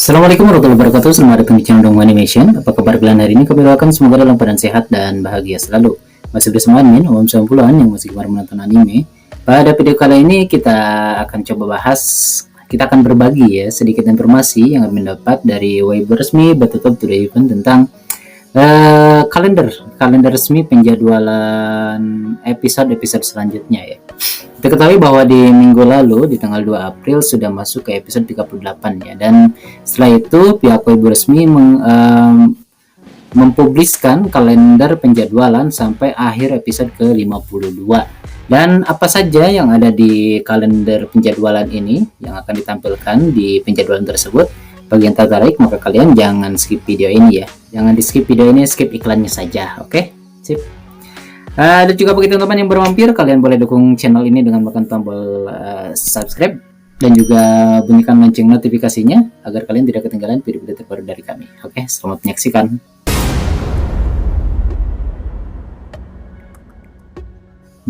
Assalamualaikum warahmatullahi wabarakatuh. Selamat datang di channel Dongmu Animation. Apa kabar kalian hari ini? Kami doakan semoga dalam keadaan sehat dan bahagia selalu. Masih bersama admin Om Sampulan yang masih gemar menonton anime. Pada video kali ini kita akan coba bahas, kita akan berbagi ya sedikit informasi yang kami dapat dari web resmi Battletoad to the Heaven tentang kalender resmi penjadwalan episode selanjutnya ya. Kita ketahui bahwa di minggu lalu di tanggal 2 April sudah masuk ke episode 38 ya, dan setelah itu pihak web resmi mempubliskan kalender penjadwalan sampai akhir episode ke-52. Dan apa saja yang ada di kalender penjadwalan ini yang akan ditampilkan di penjadwalan tersebut? Bagi yang tertarik maka kalian jangan skip video ini ya. Jangan di skip video ini, skip iklannya saja. Oke? Sip. Dan juga bagi teman-teman yang baru mampir, kalian boleh dukung channel ini dengan menekan tombol subscribe dan juga bunyikan lonceng notifikasinya agar kalian tidak ketinggalan video-video terbaru dari kami. Oke, selamat menyaksikan.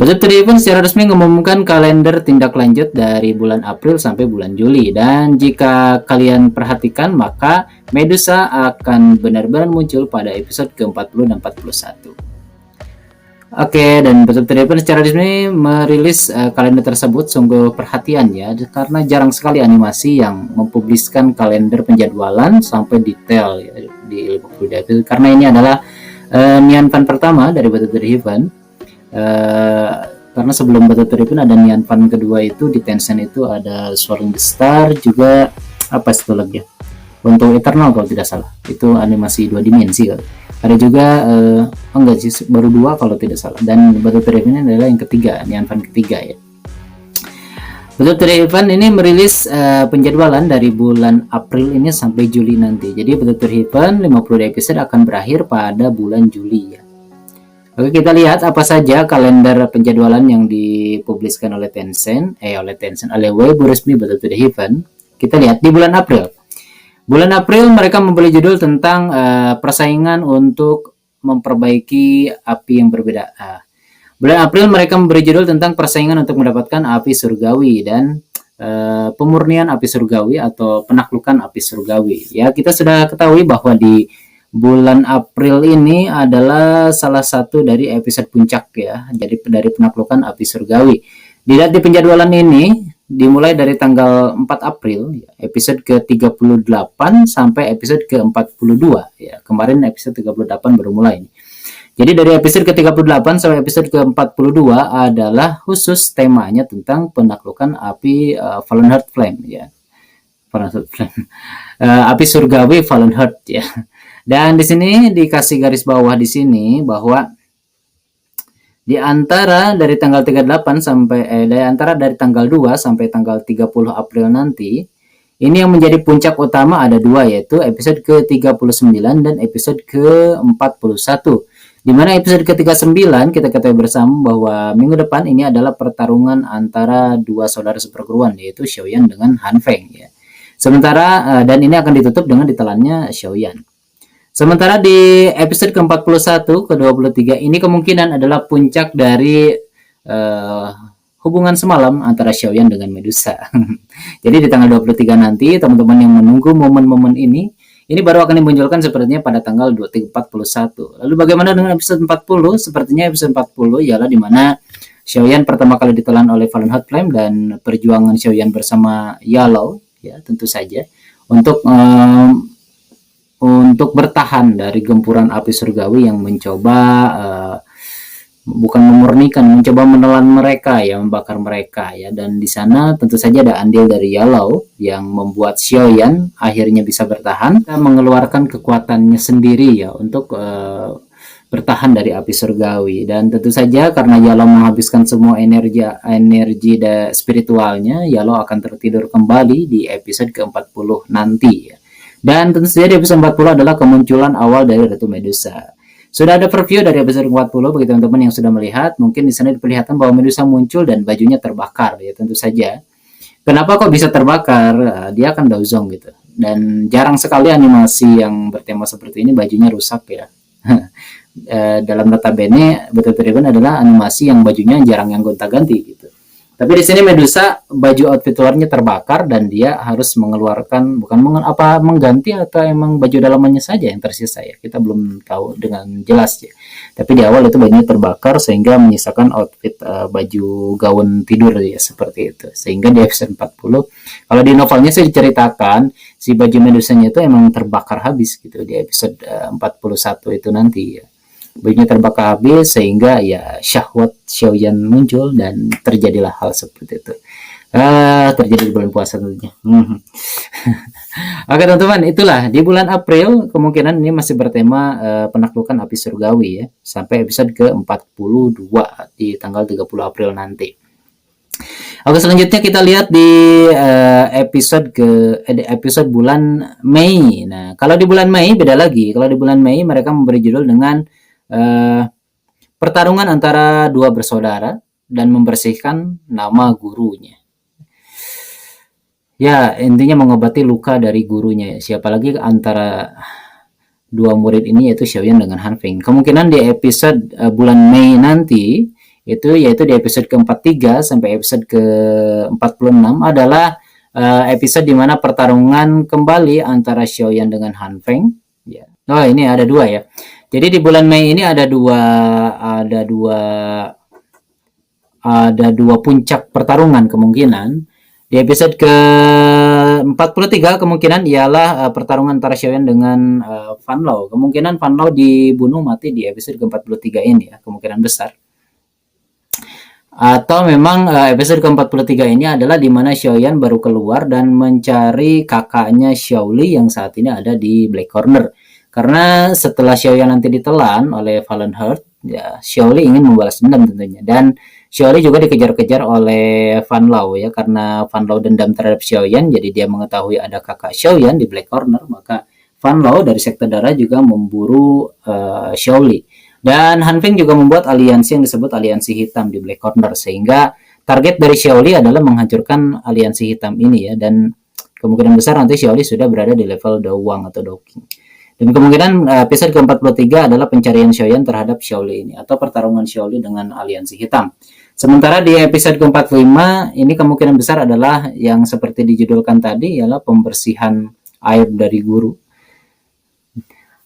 Battletoad to the Heaven secara resmi mengumumkan kalender tindak lanjut dari bulan April sampai bulan Juli, dan jika kalian perhatikan maka Medusa akan benar-benar muncul pada episode ke-40 dan 41. Oke, dan Battletoad to the Heaven secara resmi merilis kalender tersebut sungguh perhatian ya, karena jarang sekali animasi yang mempubliskan kalender penjadwalan sampai detail ya, di 50 April, karena ini adalah Nyan Fan pertama dari Battletoad to the Heaven. Karena sebelum Battletoad to the Heaven ada Nyan Fan kedua itu di Tencent itu ada Soaring the Star, juga apa itu lagi ya, untuk Eternal kalau tidak salah, itu animasi 2 dimensi kan. Ada juga enggak sih, baru 2 kalau tidak salah, dan Battletoad to the Heaven ini adalah yang ketiga, Nyan Fan ketiga ya. Battletoad to the Heaven ini merilis penjadwalan dari bulan April ini sampai Juli nanti. Jadi Battletoad to the Heaven 50 episode akan berakhir pada bulan Juli ya. Oke, kita lihat apa saja kalender penjadwalan yang dipubliskan oleh oleh web resmi Battletoad to the Heaven. Kita lihat di bulan April. Bulan April mereka memberi judul tentang persaingan untuk memperbaiki api yang berbeda. Bulan April mereka memberi judul tentang persaingan untuk mendapatkan api surgawi dan pemurnian api surgawi atau penaklukan api surgawi. Ya, kita sudah ketahui bahwa di bulan April ini adalah salah satu dari episode puncak ya, jadi dari penaklukan api surgawi. Dilihat di penjadwalan ini dimulai dari tanggal 4 April episode ke-38 sampai episode ke-42 ya. Kemarin episode 38 baru mulai nih. Jadi dari episode ke-38 sampai episode ke-42 adalah khusus temanya tentang penaklukan api Fallen Heart Flame ya. Fallen Heart Flame. Api surgawi Fallen Heart ya. Dan di sini dikasih garis bawah di sini bahwa di antara dari tanggal 38 sampai dari tanggal 2 sampai tanggal 30 April nanti, ini yang menjadi puncak utama ada 2, yaitu episode ke-39 dan episode ke-41. Di mana episode ke-39 kita ketahui bersama bahwa minggu depan ini adalah pertarungan antara 2 saudara seperguruan, yaitu Xiaoyan dengan Han Feng ya. Sementara dan ini akan ditutup dengan ditelannya Xiaoyan. Sementara di episode ke-41, ke-23 ini kemungkinan adalah puncak dari hubungan semalam antara Xiaoyan dengan Medusa. Jadi di tanggal 23 nanti teman-teman yang menunggu momen-momen ini baru akan dimunculkan sepertinya pada tanggal 41. Lalu bagaimana dengan episode 40? Sepertinya episode 40 ialah di mana Xiaoyan pertama kali ditelan oleh Fallen Heart Flame dan perjuangan Xiaoyan bersama Yalou ya, tentu saja untuk bertahan dari gempuran api surgawi yang mencoba bukan memurnikan, mencoba menelan mereka ya, membakar mereka ya. Dan di sana tentu saja ada andil dari Yalou yang membuat Xiaoyan akhirnya bisa bertahan dan mengeluarkan kekuatannya sendiri ya untuk bertahan dari api surgawi. Dan tentu saja karena Yalou menghabiskan semua energi spiritualnya, Yalou akan tertidur kembali di episode ke-40 nanti ya. Dan tentu saja di episode 40 adalah kemunculan awal dari Ratu Medusa. Sudah ada preview dari episode 40 bagi teman-teman yang sudah melihat. Mungkin di sana diperlihatkan bahwa Medusa muncul dan bajunya terbakar ya, tentu saja. Kenapa kok bisa terbakar? Dia kan Daozong gitu. Dan jarang sekali animasi yang bertema seperti ini bajunya rusak ya. Dalam notabene Battletoad to the Heaven adalah animasi yang bajunya jarang yang gonta-ganti gitu. Tapi di sini Medusa baju outfit luarnya terbakar dan dia harus mengeluarkan bukan mengganti atau emang baju dalamannya saja yang tersisa ya. Kita belum tahu dengan jelas ya. Tapi di awal itu bajunya terbakar sehingga menyisakan outfit baju gaun tidur ya seperti itu. Sehingga di episode 40 kalau di novelnya sih diceritakan si baju Medusanya itu emang terbakar habis gitu di episode 41 itu nanti ya. Bajunya terbakar habis sehingga ya syahwat Xiaoyan muncul dan terjadilah hal seperti itu. Terjadi di bulan puasa tentunya. Oke teman-teman, itulah di bulan April kemungkinan ini masih bertema penaklukan api surgawi ya sampai episode ke-42 di tanggal 30 April nanti. Oke, selanjutnya kita lihat di episode bulan Mei. Nah, kalau di bulan Mei beda lagi. Kalau di bulan Mei mereka memberi judul dengan pertarungan antara dua bersaudara dan membersihkan nama gurunya. Ya, intinya mengobati luka dari gurunya. Siapa lagi antara dua murid ini yaitu Xiaoyan dengan Han Feng. Kemungkinan di episode bulan Mei nanti itu yaitu di episode ke-43 sampai episode ke-46 adalah episode di mana pertarungan kembali antara Xiaoyan dengan Han Feng. Ya. Oh, ini ada dua ya. Jadi di bulan Mei ini ada dua puncak pertarungan kemungkinan. Di episode ke-43 kemungkinan ialah pertarungan antara Xiaoyan dengan Fan Lao. Kemungkinan Fan Lao dibunuh mati di episode ke-43 ini ya, kemungkinan besar. Atau memang episode ke-43 ini adalah di mana Xiaoyan baru keluar dan mencari kakaknya Xiaoli yang saat ini ada di Black Corner. Karena setelah Xiaoyan nanti ditelan oleh Fallen Heart, ya Xiaoli ingin membalas dendam tentunya. Dan Xiaoli juga dikejar-kejar oleh Fan Lao ya, karena Fan Lao dendam terhadap Xiaoyan, jadi dia mengetahui ada kakak Xiaoyan di Black Corner, maka Fan Lao dari sekte darah juga memburu Xiaoli. Dan Han Feng juga membuat aliansi yang disebut aliansi hitam di Black Corner, sehingga target dari Xiaoli adalah menghancurkan aliansi hitam ini ya, dan kemungkinan besar nanti Xiaoli sudah berada di level Dawang atau Dawking. Dan kemungkinan episode ke-43 adalah pencarian Xiaoyan terhadap Xiaoli ini atau pertarungan Xiaoli dengan aliansi hitam. Sementara di episode ke-45 ini kemungkinan besar adalah yang seperti dijudulkan tadi ialah pembersihan aib dari guru.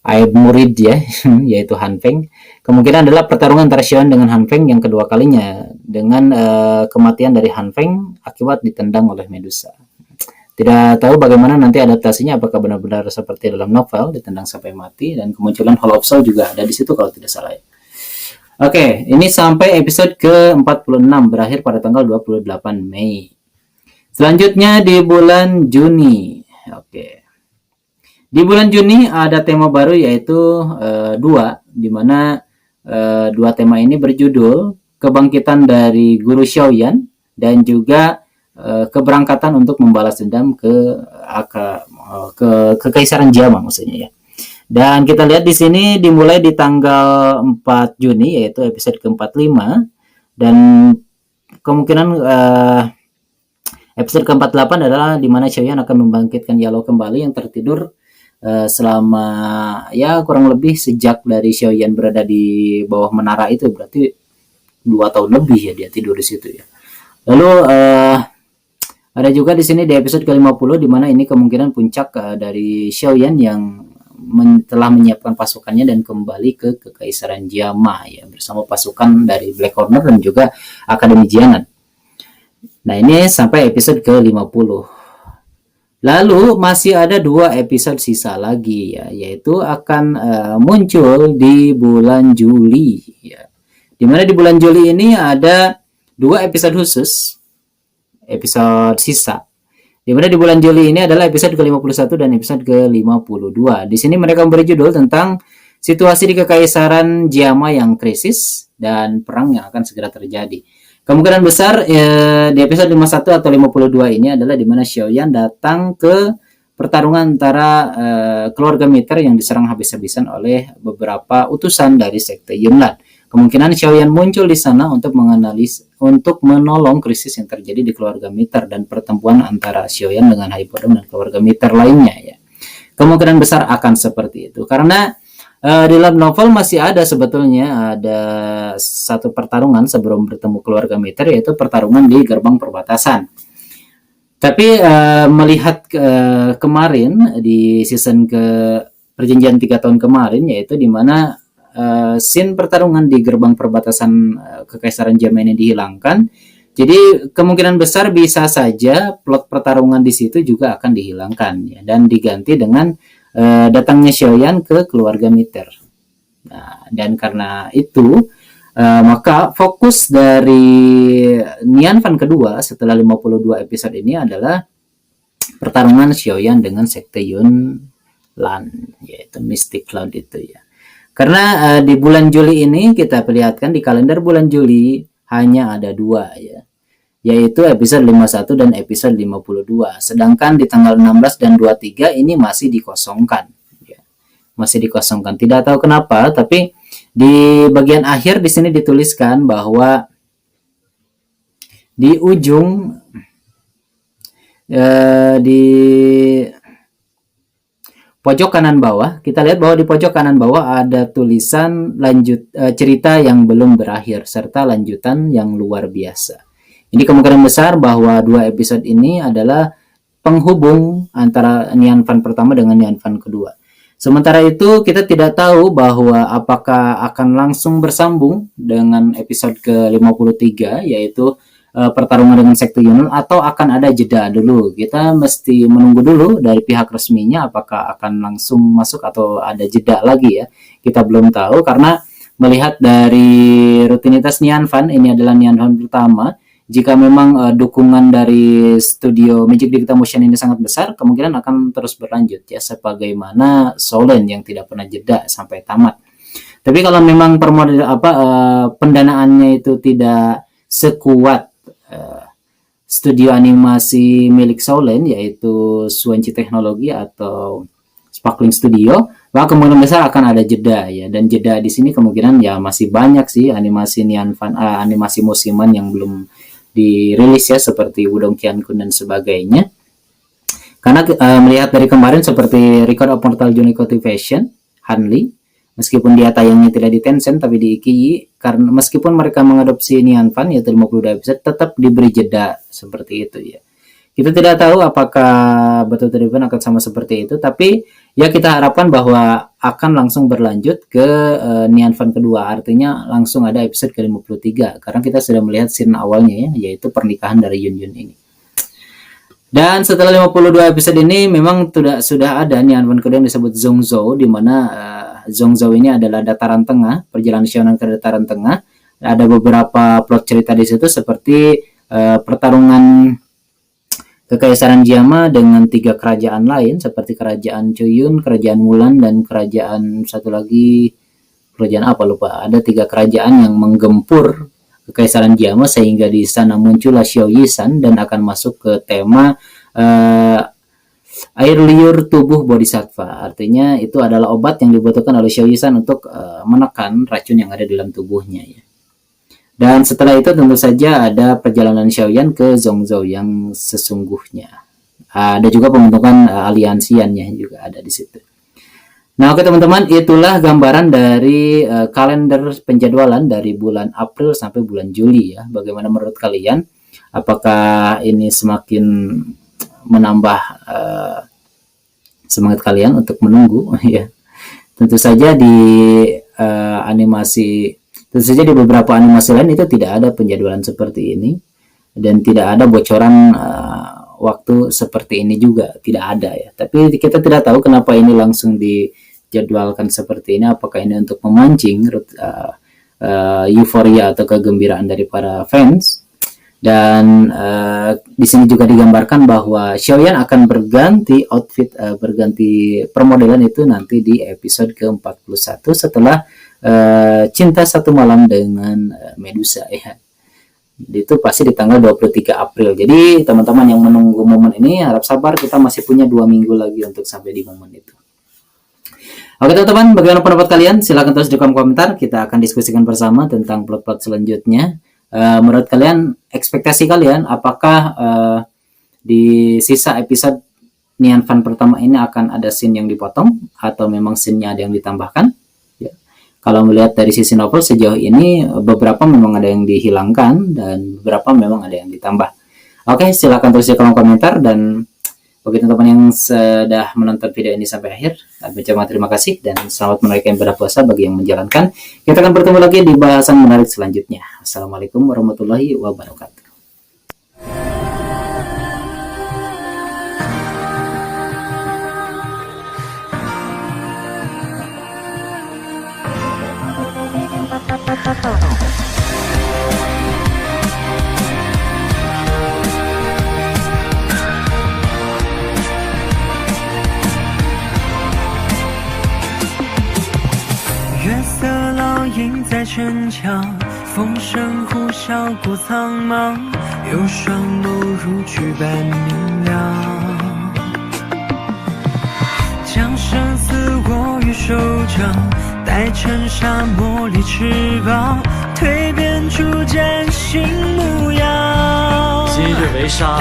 Aib murid ya, yaitu Han Feng. Kemungkinan adalah pertarungan antara Xiaoyan dengan Han Feng yang kedua kalinya dengan kematian dari Han Feng akibat ditendang oleh Medusa. Tidak tahu bagaimana nanti adaptasinya, apakah benar-benar seperti dalam novel ditendang sampai mati, dan kemunculan Hall of Soul juga ada di situ kalau tidak salah ya. Oke, ini sampai episode ke-46 berakhir pada tanggal 28 Mei. Selanjutnya di bulan Juni. Oke. Di bulan Juni ada tema baru yaitu dua, di mana dua tema ini berjudul kebangkitan dari Guru Xiaoyan dan juga keberangkatan untuk membalas dendam ke Kekaisaran Jama maksudnya ya. Dan kita lihat di sini dimulai di tanggal 4 Juni yaitu episode ke-45, dan kemungkinan episode ke-48 adalah di mana Xiaoyan akan membangkitkan Yalo kembali yang tertidur selama ya kurang lebih sejak dari Xiaoyan berada di bawah menara itu, berarti 2 tahun lebih ya dia tidur di situ ya. Lalu ada juga di sini di episode ke-50 di mana ini kemungkinan puncak dari Xiaoyan yang telah menyiapkan pasukannya dan kembali ke Kekaisaran Jama ya bersama pasukan dari Black Corner dan juga Akademi Jianan. Nah, ini sampai episode ke-50. Lalu masih ada 2 episode sisa lagi ya, yaitu akan muncul di bulan Juli ya. Di mana di bulan Juli ini ada 2 episode khusus, episode sisa. Di mana di bulan Juli ini adalah episode ke-51 dan episode ke-52. Di sini mereka memberi judul tentang situasi di Kekaisaran Jama yang krisis dan perang yang akan segera terjadi. Kemungkinan besar di episode 51 atau 52 ini adalah di mana Xiaoyan datang ke pertarungan antara keluarga Miter yang diserang habis-habisan oleh beberapa utusan dari sekte Yunlan. Kemungkinan Xiaoyan muncul di sana untuk menolong krisis yang terjadi di keluarga Miter dan pertemuan antara Xiaoyan dengan Haipodong dan keluarga Miter lainnya ya. Kemungkinan besar akan seperti itu karena Di dalam novel masih ada sebetulnya ada satu pertarungan sebelum bertemu keluarga Mitter, yaitu pertarungan di gerbang perbatasan. Tapi melihat kemarin di season ke perjanjian 3 tahun kemarin, yaitu di mana scene pertarungan di gerbang perbatasan Kekaisaran Jerman ini dihilangkan. Jadi kemungkinan besar bisa saja plot pertarungan di situ juga akan dihilangkan ya, dan diganti dengan datangnya Xiaoyan ke keluarga Mitter. Nah, dan karena itu maka fokus dari Nian Fan kedua setelah 52 episode ini adalah pertarungan Xiaoyan dengan Sekte Yun Lan, yaitu Mystic Cloud itu ya. Karena di bulan Juli ini kita perlihatkan di kalender bulan Juli hanya ada 2 ya, yaitu episode 51 dan episode 52. Sedangkan di tanggal 16 dan 23 ini masih dikosongkan ya. Masih dikosongkan. Tidak tahu kenapa, tapi di bagian akhir di sini dituliskan bahwa di ujung di pojok kanan bawah, kita lihat bahwa di pojok kanan bawah ada tulisan lanjut cerita yang belum berakhir serta lanjutan yang luar biasa. Ini kemungkinan besar bahwa 2 episode ini adalah penghubung antara Nian Fan pertama dengan Nian Fan kedua. Sementara itu kita tidak tahu bahwa apakah akan langsung bersambung dengan episode ke-53, yaitu pertarungan dengan Sekte Yunnan, atau akan ada jeda dulu. Kita mesti menunggu dulu dari pihak resminya apakah akan langsung masuk atau ada jeda lagi ya. Kita belum tahu karena melihat dari rutinitas Nian Fan, ini adalah Nian Fan pertama. Jika memang dukungan dari studio Magic Digital Motion ini sangat besar, kemungkinan akan terus berlanjut ya, sebagaimana Solen yang tidak pernah jeda sampai tamat. Tapi kalau memang pendanaannya itu tidak sekuat studio animasi milik Solen, yaitu Suanchi Teknologi atau Sparkling Studio, maka kemungkinan besar akan ada jeda ya. Dan jeda di sini kemungkinan ya masih banyak sih animasi Nian Fan, animasi musiman yang belum dirilis ya, seperti Wudong Qiankun dan sebagainya. Karena melihat dari kemarin seperti Record of Mortal Journey Cultivation, Hanli, meskipun dia tayangnya tidak di Tencent tapi di Ikiyi, karena meskipun mereka mengadopsi Nian Fan yaitu 52 episode, tetap diberi jeda seperti itu ya. Kita tidak tahu apakah betul-betul akan sama seperti itu, tapi ya kita harapkan bahwa akan langsung berlanjut ke Nian Fan kedua, artinya langsung ada episode ke-53, karena kita sudah melihat scene awalnya ya, yaitu pernikahan dari Yun Yun ini. Dan setelah 52 episode ini memang sudah ada Nian Fan kedua yang disebut Zhongzhou, di mana Zhongzhou ini adalah dataran tengah, perjalanan Xiaonan ke dataran tengah. Ada beberapa plot cerita di situ seperti pertarungan Kekaisaran Jiama dengan 3 kerajaan lain seperti kerajaan Chuyun, kerajaan Mulan, dan kerajaan satu lagi, kerajaan apa lupa. Ada 3 kerajaan yang menggempur Kekaisaran Jiama sehingga di sana muncullah Xiao Yisan dan akan masuk ke tema air liur tubuh bodhisattva. Artinya itu adalah obat yang dibutuhkan oleh Xiao Yisan untuk menekan racun yang ada di dalam tubuhnya ya. Dan setelah itu tentu saja ada perjalanan Xiaoyan ke Zhongzhou yang sesungguhnya. Ada juga pembentukan aliansiannya juga ada di situ. Nah, oke teman-teman, itulah gambaran dari kalender penjadwalan dari bulan April sampai bulan Juli ya. Bagaimana menurut kalian? Apakah ini semakin menambah semangat kalian untuk menunggu ya? Tentu saja di Tentu saja di beberapa animasi lain itu tidak ada penjadwalan seperti ini, dan tidak ada bocoran waktu seperti ini juga, tidak ada ya. Tapi kita tidak tahu kenapa ini langsung dijadwalkan seperti ini. Apakah ini untuk memancing euforia atau kegembiraan dari para fans? Dan di sini juga digambarkan bahwa Xiaoyan akan berganti outfit, berganti permodelan itu nanti di episode ke-41 setelah Cinta Satu Malam dengan Medusa ya. Itu pasti di tanggal 23 April. Jadi teman-teman yang menunggu momen ini harap sabar, kita masih punya 2 minggu lagi untuk sampai di momen itu. Oke teman-teman, bagaimana pendapat kalian? Silahkan tulis di kolom komentar, kita akan diskusikan bersama tentang plot-plot selanjutnya. Menurut kalian, ekspektasi kalian apakah di sisa episode Nian Fan pertama ini akan ada scene yang dipotong atau memang scene-nya ada yang ditambahkan? Kalau melihat dari sisi novel sejauh ini beberapa memang ada yang dihilangkan dan beberapa memang ada yang ditambah. Oke, silakan tulis di kolom komentar, dan bagi teman-teman yang sudah menonton video ini sampai akhir, ucapkan terima kasih dan selamat menunaikan ibadah puasa bagi yang menjalankan. Kita akan bertemu lagi di bahasan menarik selanjutnya. Assalamualaikum warahmatullahi wabarakatuh.月色烙印在城墙，风声呼啸过苍茫，有双眸如炬般明亮，将生死握于手掌，待尘沙磨砺翅膀，蜕变出崭新模样。今日为杀。